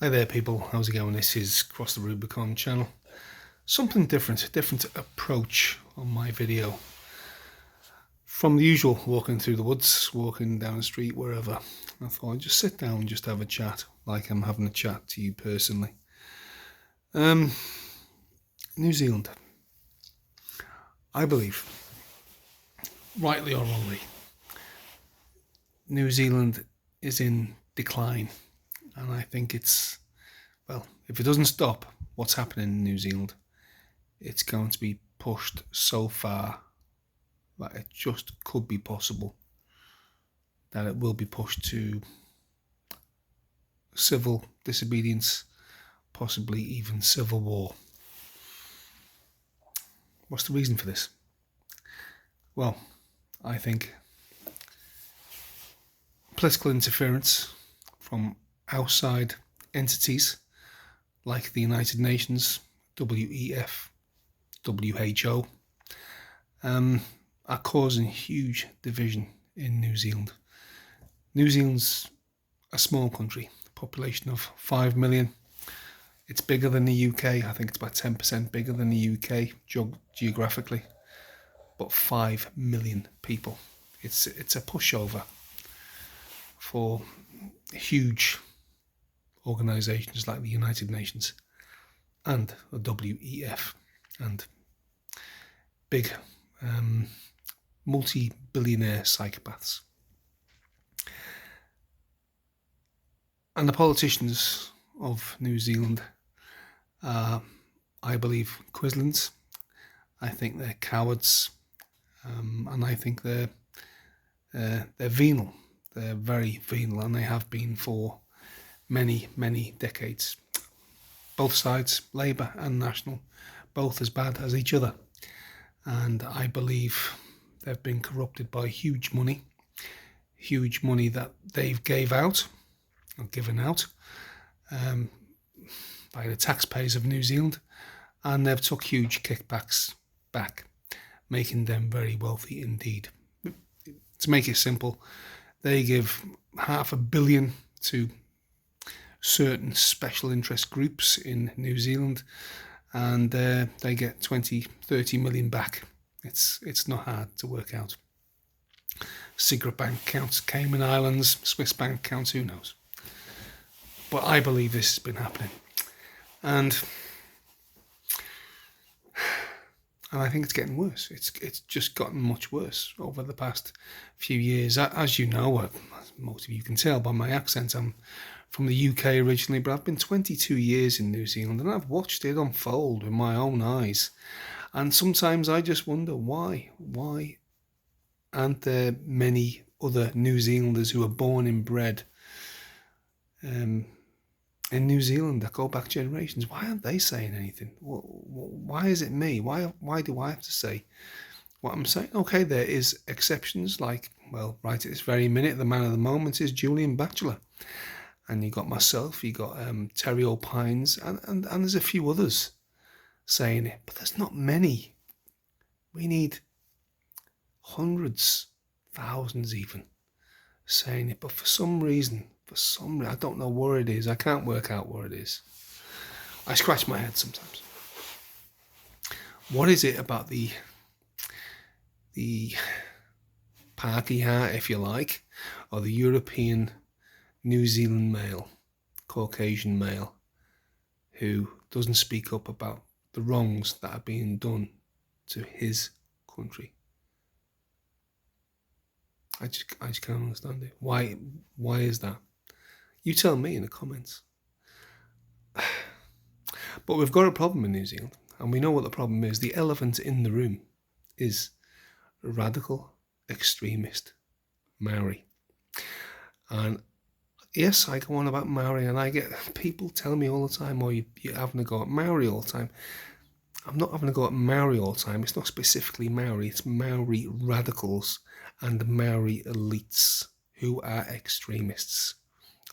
Hi there people, how's it going? This is Cross the Rubicon channel. Something different approach on my video. From the usual walking through the woods, walking down the street, wherever. I thought I'd just sit down and just have a chat, like I'm having a chat to you personally. New Zealand. I believe, rightly or wrongly, New Zealand is in decline. And I think it's, well, if it doesn't stop what's happening in New Zealand, it's going to be pushed so far that it just could be possible that it will be pushed to civil disobedience, possibly even civil war. What's the reason for this? Well, I think political interference from outside entities like the United Nations, WEF, WHO, are causing huge division in New Zealand. New Zealand's a small country, population of 5 million. It's bigger than the UK. I think it's about 10% bigger than the UK geographically, but 5 million people. It's a pushover for huge organisations like the United Nations and the WEF and big multi-billionaire psychopaths. And the politicians of New Zealand are, I believe, quislings. I think they're cowards, and I think they're venal. They're very venal, and they have been for many, many decades. Both sides, Labour and National, both as bad as each other. And I believe they've been corrupted by huge money that they've given out by the taxpayers of New Zealand, and they've took huge kickbacks back, making them very wealthy indeed. To make it simple, they give $500 million to certain special interest groups in New Zealand, and they get 20-30 million back. It's not hard to work out. Secret bank accounts, Cayman Islands, Swiss bank accounts, who knows? But I believe this has been happening, and I think it's getting worse. It's just gotten much worse over the past few years. As you know, as most of you can tell by my accent, I'm from the UK originally, but I've been 22 years in New Zealand, and I've watched it unfold with my own eyes. And sometimes I just wonder why aren't there many other New Zealanders who are born and bred in New Zealand that go back generations? Why aren't they saying anything? Why is it me? Why do I have to say what I'm saying? Okay, there is exceptions, like, well, right at this very minute, the man of the moment is Julian Batchelor. And you got myself, you got Terry O'Pines, and there's a few others saying it, but there's not many. We need hundreds, thousands even, saying it. But for some reason, I don't know where it is. I can't work out where it is. I scratch my head sometimes. What is it about the parky hat, if you like, or the European New Zealand male, Caucasian male, who doesn't speak up about the wrongs that are being done to his country? I just can't understand it. Why is that? You tell me in the comments. But we've got a problem in New Zealand, and we know what the problem is. The elephant in the room is a radical extremist Maori. And yes, I go on about Maori, and I get people telling me all the time, oh, you're having a go at Maori all the time. I'm not having a go at Maori all the time. It's not specifically Maori. It's Maori radicals and Maori elites who are extremists.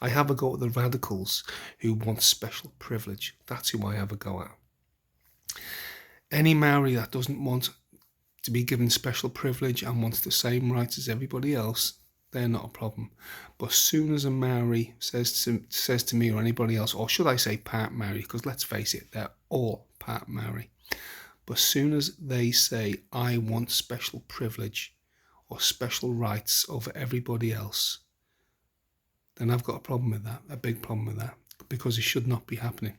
I have a go at the radicals who want special privilege. That's who I have a go at. Any Maori that doesn't want to be given special privilege and wants the same rights as everybody else, They're not a problem. But as soon as a Maori says to me or anybody else, or should I say part Maori, because let's face it, they're all part Maori. But as soon as they say, I want special privilege or special rights over everybody else, then I've got a problem with that, a big problem with that, because it should not be happening.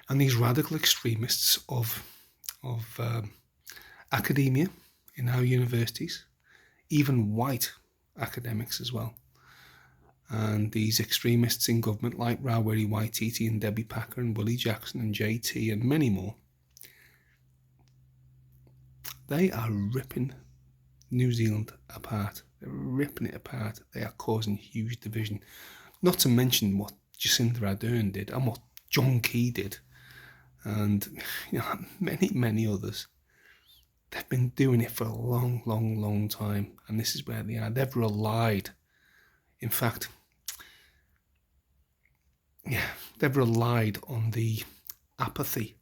And these radical extremists of academia in our universities, even white academics as well, and these extremists in government like Runaway, and Debbie Packer and Willie Jackson and JT and many more, they are ripping New Zealand apart. They're ripping it apart. They are causing huge division. Not to mention what Jacinda Ardern did and what John Key did, and many, many others. They've been doing it for a long, long, long time, and this is where they are. They've relied, in fact, they've relied on the apathy,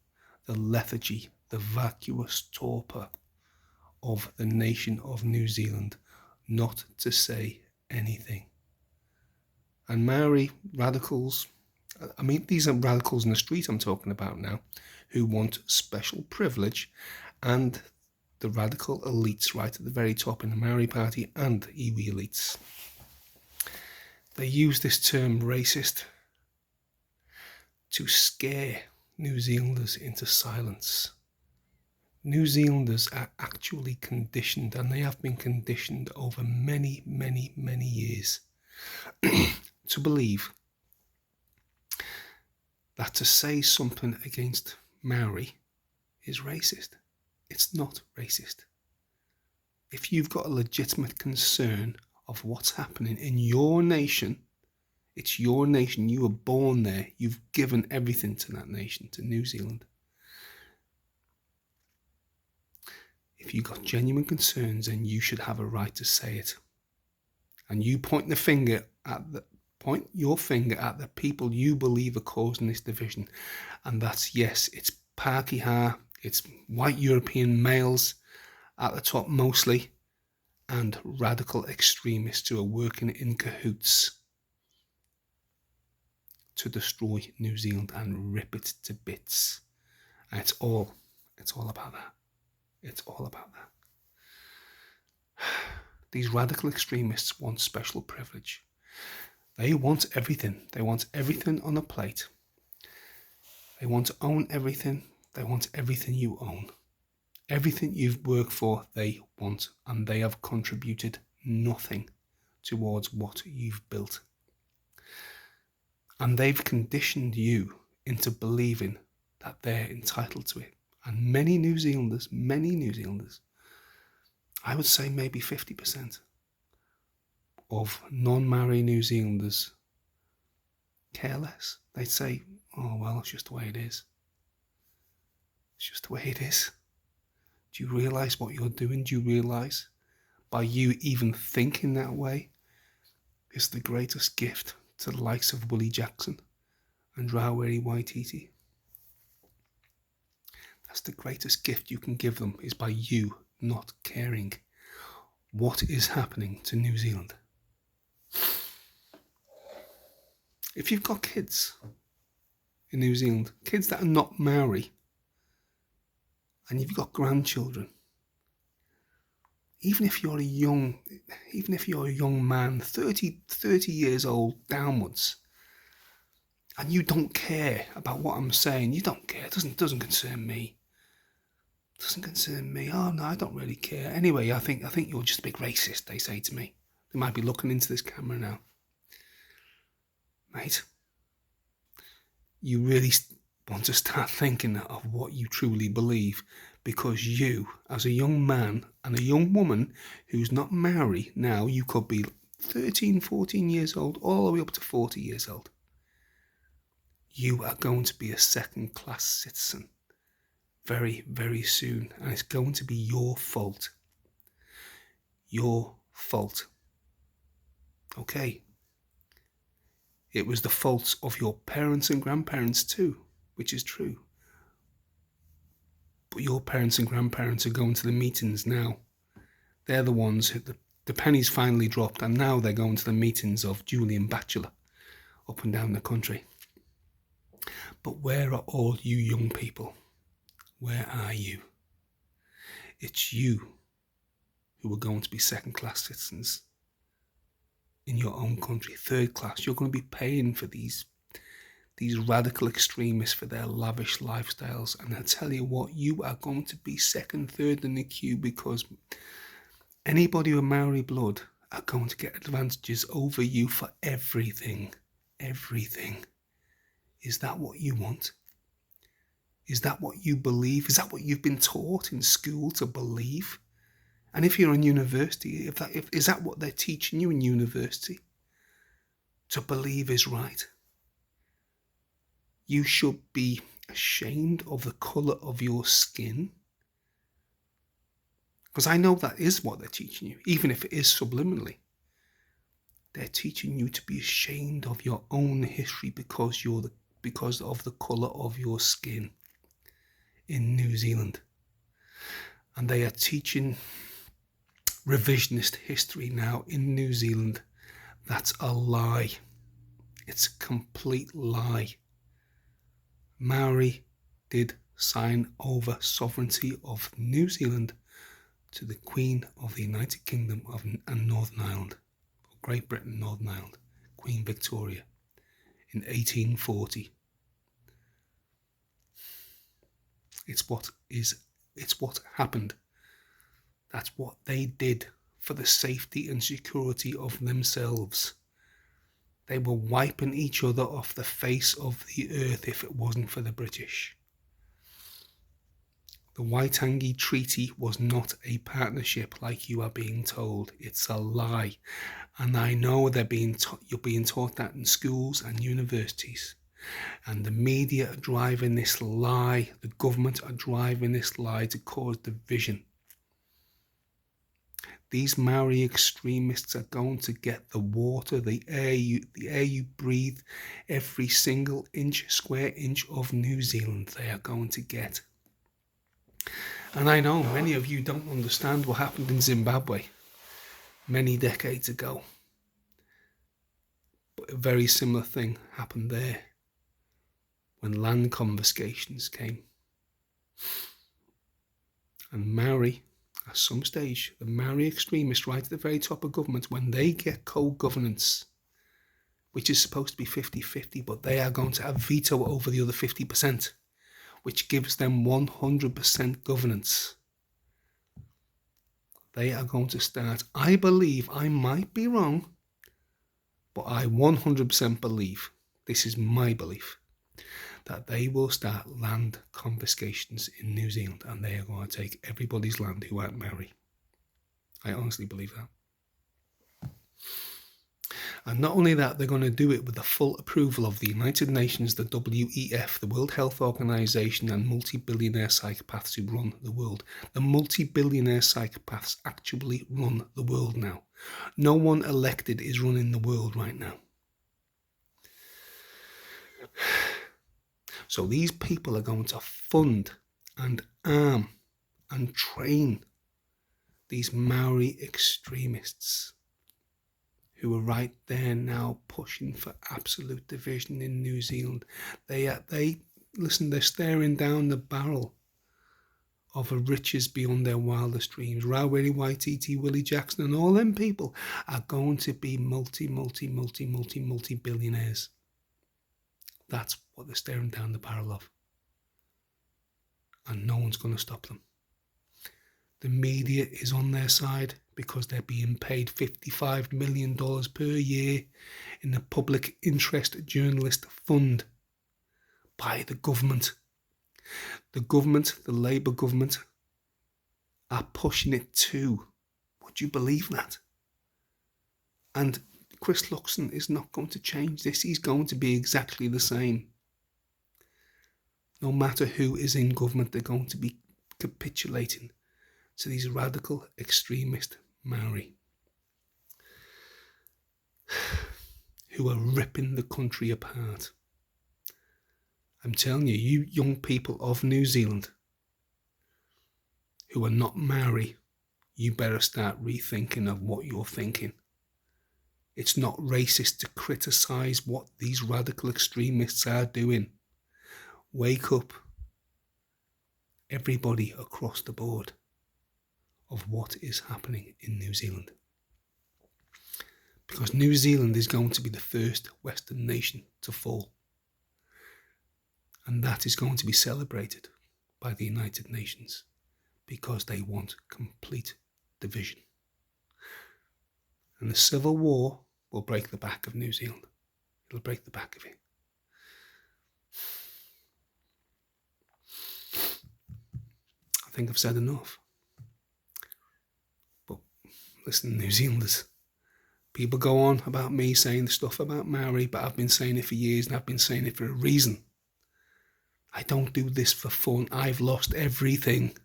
the lethargy, the vacuous torpor of the nation of New Zealand not to say anything. And Maori radicals, I mean, these are radicals in the street I'm talking about now, who want special privilege, and the radical elites right at the very top in the Maori party and iwi elites. They use this term racist to scare New Zealanders into silence. New Zealanders are actually conditioned, and they have been conditioned over many, many, many years, to believe that to say something against Maori is racist. It's not racist. If you've got a legitimate concern of what's happening in your nation, it's your nation. You were born there. You've given everything to that nation, to New Zealand. If you've got genuine concerns, then you should have a right to say it. And you point your finger at the people you believe are causing this division. And that's, yes, it's Pākehā, it's white European males at the top mostly, and radical extremists who are working in cahoots to destroy New Zealand and rip it to bits. And it's all about that. It's all about that. These radical extremists want special privilege. They want everything. They want everything on a plate. They want to own everything. They want everything you own. Everything you've worked for, they want, and they have contributed nothing towards what you've built. And they've conditioned you into believing that they're entitled to it. And many New Zealanders, I would say maybe 50% of non-Maori New Zealanders care less. They'd say, oh, well, it's just the way it is. It's just the way it is. Do you realise what you're doing? Do you realise by you even thinking that way is the greatest gift to the likes of Willie Jackson and Raweri Waititi? That's the greatest gift you can give them, is by you not caring what is happening to New Zealand. If you've got kids in New Zealand, kids that are not Maori, and you've got grandchildren, even if you're a young man, 30 years old downwards, and you don't care about what I'm saying, you don't care, it doesn't concern me. It doesn't concern me. Oh no, I don't really care. Anyway, I think you're just a big racist, they say to me. They might be looking into this camera now. Mate, you really want to start thinking of what you truly believe, because you, as a young man and a young woman who's not Maori now, you could be 13, 14 years old, all the way up to 40 years old. You are going to be a second-class citizen very, very soon, and it's going to be your fault. Your fault. Okay? It was the fault of your parents and grandparents too, which is true. But your parents and grandparents are going to the meetings now. They're the ones The pennies finally dropped, and now they're going to the meetings of Julian Batchelor up and down the country. But where are all you young people? Where are you? It's you who are going to be second-class citizens in your own country, third class. You're going to be paying for these radical extremists for their lavish lifestyles. And I tell you what, you are going to be second, third in the queue, because anybody with Maori blood are going to get advantages over you for everything. Everything. Is that what you want? Is that what you believe? Is that what you've been taught in school to believe? And if you're in university, is that what they're teaching you in university? To believe is right. You should be ashamed of the colour of your skin. Because I know that is what they're teaching you, even if it is subliminally. They're teaching you to be ashamed of your own history because of the colour of your skin in New Zealand. And they are teaching revisionist history now in New Zealand. That's a lie. It's a complete lie. Maori did sign over sovereignty of New Zealand to the Queen of the United Kingdom and Northern Ireland, or Great Britain, Northern Ireland, Queen Victoria, in 1840. It's what happened. That's what they did for the safety and security of themselves. They were wiping each other off the face of the earth if it wasn't for the British. The Waitangi Treaty was not a partnership like you are being told. It's a lie. And I know you're being taught that in schools and universities. And the media are driving this lie. The government are driving this lie to cause division. These Maori extremists are going to get the water, the air you breathe, every single square inch of New Zealand they are going to get. And I know many of you don't understand what happened in Zimbabwe many decades ago. But a very similar thing happened there when land confiscations came. And Maori, at some stage, the Maori extremists right at the very top of government, when they get co-governance, which is supposed to be 50-50, but they are going to have veto over the other 50%, which gives them 100% governance. They are going to start, I believe, I might be wrong, but I 100% believe, this is my belief, that they will start land confiscations in New Zealand, and they are going to take everybody's land who aren't Maori. I honestly believe that. And not only that, they're going to do it with the full approval of the United Nations, the WEF, the World Health Organization, and multi-billionaire psychopaths who run the world. The multi-billionaire psychopaths actually run the world now. No one elected is running the world right now. So these people are going to fund and arm and train these Maori extremists who are right there now pushing for absolute division in New Zealand. They're staring down the barrel of a riches beyond their wildest dreams. Runaway, Waititi, Willie Jackson, and all them people are going to be multi-billionaires. That's what they're staring down the barrel of. And no one's going to stop them. The media is on their side because they're being paid $55 million per year in the public interest journalist fund by the government. The government, the Labour government, are pushing it too. Would you believe that? And Chris Luxon is not going to change this. He's going to be exactly the same. No matter who is in government, they're going to be capitulating to these radical extremist Maori who are ripping the country apart. I'm telling you, you young people of New Zealand who are not Maori you better start rethinking of what you're thinking. It's not racist to criticise what these radical extremists are doing. Wake up, everybody across the board, of what is happening in New Zealand. Because New Zealand is going to be the first Western nation to fall. And that is going to be celebrated by the United Nations because they want complete division. And the civil war will break the back of New Zealand. It'll break the back of it. I think I've said enough. But listen, New Zealanders, people go on about me saying stuff about Maori, but I've been saying it for years and I've been saying it for a reason. I don't do this for fun. I've lost everything.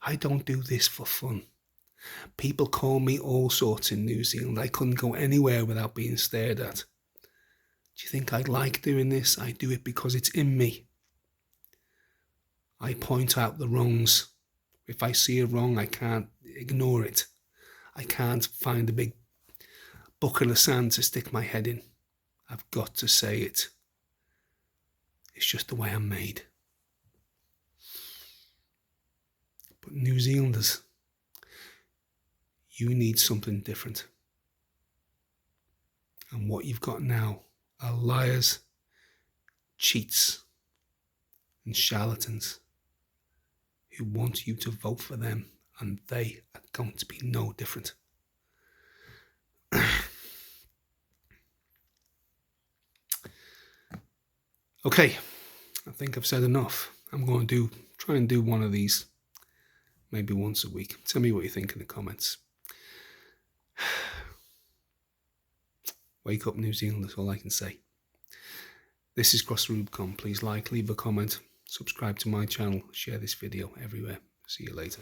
I don't do this for fun. People call me all sorts in New Zealand. I couldn't go anywhere without being stared at. Do you think I like doing this? I do it because it's in me. I point out the wrongs. If I see a wrong, I can't ignore it. I can't find a big bucket of sand to stick my head in. I've got to say it. It's just the way I'm made. But New Zealanders, you need something different. And what you've got now are liars, cheats, and charlatans who want you to vote for them, and they are going to be no different. Okay, I think I've said enough. I'm going to try and do one of these maybe once a week. Tell me what you think in the comments. Wake up, New Zealand, that's all I can say. This is Cross the Rubicon. Please like, leave a comment, subscribe to my channel, share this video everywhere. See you later.